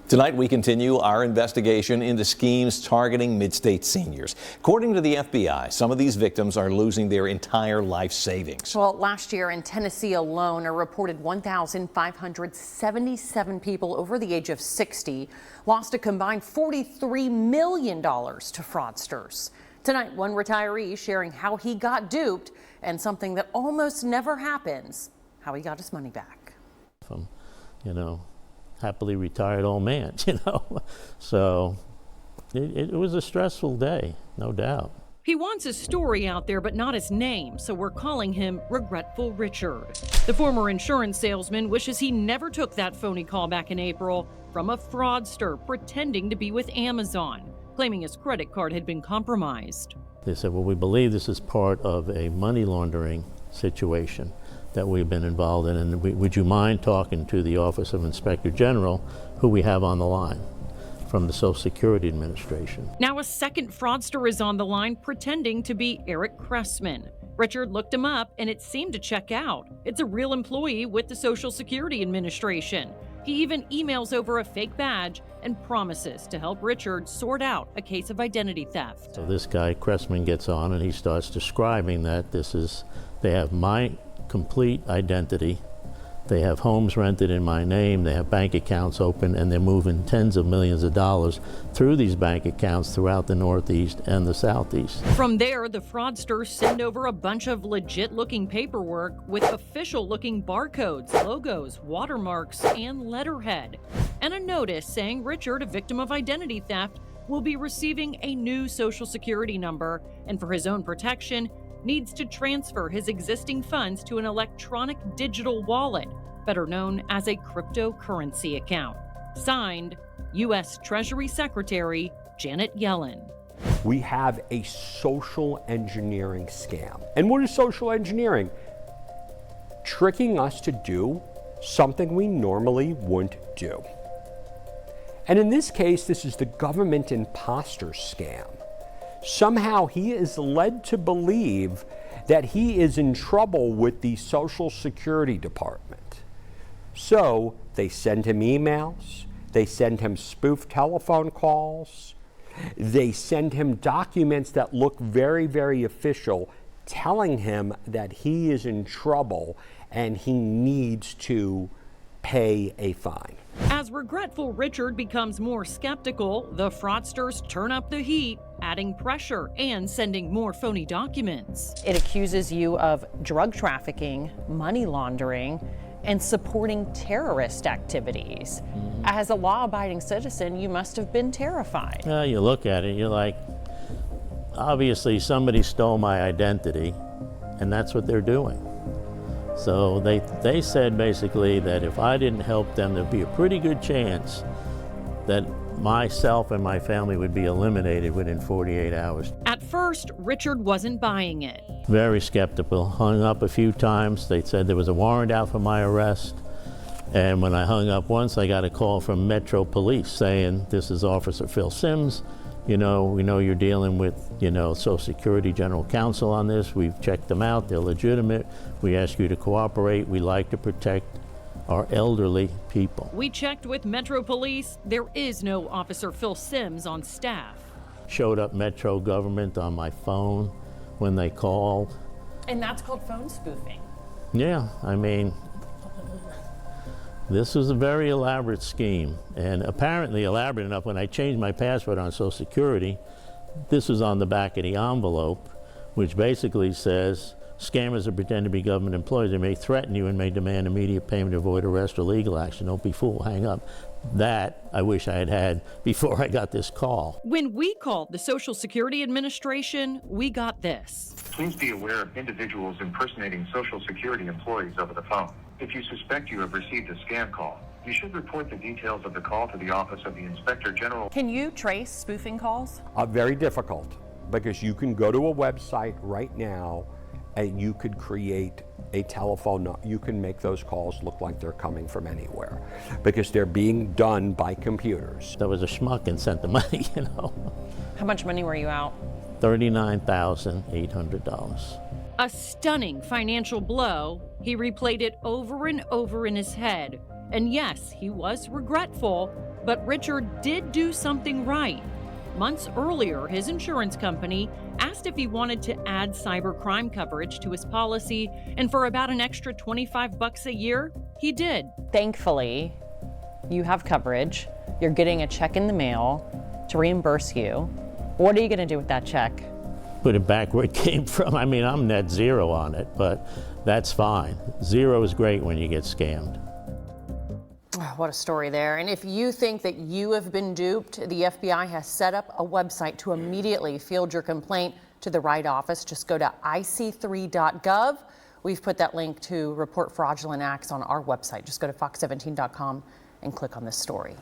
Tonight, we continue our investigation into schemes targeting mid-state seniors. According to the FBI, some of these victims are losing their entire life savings. Well, last year in Tennessee alone, a reported 1,577 people over the age of 60 lost a combined $43 million to fraudsters. Tonight, one retiree sharing how he got duped and something that almost never happens, how he got his money back. Happily retired old man, So it was a stressful day, no doubt. He wants his story out there, but not his name, so we're calling him Regretful Richard. The former insurance salesman wishes he never took that phony call back in April from a fraudster pretending to be with Amazon, claiming his credit card had been compromised. They said, well, we believe this is part of a money laundering situation that we've been involved in, and would you mind talking to the Office of Inspector General, who we have on the line from the Social Security Administration. Now a second fraudster is on the line pretending to be Eric Cressman. Richard looked him up and it seemed to check out. It's a real employee with the Social Security Administration. He even emails over a fake badge and promises to help Richard sort out a case of identity theft. So this guy, Cressman, gets on and he starts describing that they have my complete identity. They have homes rented in my name, they have bank accounts open, and they're moving tens of millions of dollars through these bank accounts throughout the Northeast and the Southeast. From there, the fraudsters send over a bunch of legit-looking paperwork with official-looking barcodes, logos, watermarks, and letterhead, and a notice saying Richard, a victim of identity theft, will be receiving a new Social Security number, and for his own protection, needs to transfer his existing funds to an electronic digital wallet, better known as a cryptocurrency account. Signed, U.S. Treasury Secretary Janet Yellen. We have a social engineering scam. And what is social engineering? Tricking us to do something we normally wouldn't do. And in this case, this is the government imposter scam. Somehow he is led to believe that he is in trouble with the Social Security Department. So they send him emails, they send him spoof telephone calls, they send him documents that look very, very official, telling him that he is in trouble and he needs to pay a fine. As Regretful Richard becomes more skeptical, the fraudsters turn up the heat, adding pressure and sending more phony documents. It accuses you of drug trafficking, money laundering, and supporting terrorist activities. As a law-abiding citizen, you must have been terrified. You look at it, you're like, obviously somebody stole my identity, and that's what they're doing. So they said basically that if I didn't help them, there'd be a pretty good chance that myself and my family would be eliminated within 48 hours. At first, Richard wasn't buying it. Very skeptical, hung up a few times. They said there was a warrant out for my arrest. And when I hung up once, I got a call from Metro Police saying, this is Officer Phil Sims. We know you're dealing with, Social Security General Counsel on this. We've checked them out. They're legitimate. We ask you to cooperate. We like to protect our elderly people. We checked with Metro Police. There is no Officer Phil Sims on staff. Showed up Metro government on my phone when they called. And that's called phone spoofing. Yeah, this was a very elaborate scheme, and apparently elaborate enough when I changed my password on Social Security. This was on the back of the envelope, which basically says, scammers who pretend to be government employees. They may threaten you and may demand immediate payment to avoid arrest or legal action. Don't be fooled, hang up. That I wish I had before I got this call. When we called the Social Security Administration, we got this. Please be aware of individuals impersonating Social Security employees over the phone. If you suspect you have received a scam call, you should report the details of the call to the Office of the Inspector General. Can you trace spoofing calls? Very difficult, because you can go to a website right now and you could create a telephone. You can make those calls look like they're coming from anywhere because they're being done by computers. There was a schmuck and sent the money, How much money were you out? $39,800. A stunning financial blow. He replayed it over and over in his head. And yes, he was regretful, but Richard did do something right. Months earlier, his insurance company asked if he wanted to add cybercrime coverage to his policy, and for about an extra $25 a year, he did. Thankfully, you have coverage. You're getting a check in the mail to reimburse you. What are you going to do with that check? Put it back where it came from. I mean, I'm net zero on it, but that's fine. Zero is great when you get scammed. Oh, what a story there. And if you think that you have been duped, the FBI has set up a website to immediately field your complaint to the right office. Just go to ic3.gov. We've put that link to report fraudulent acts on our website. Just go to fox17.com and click on this story.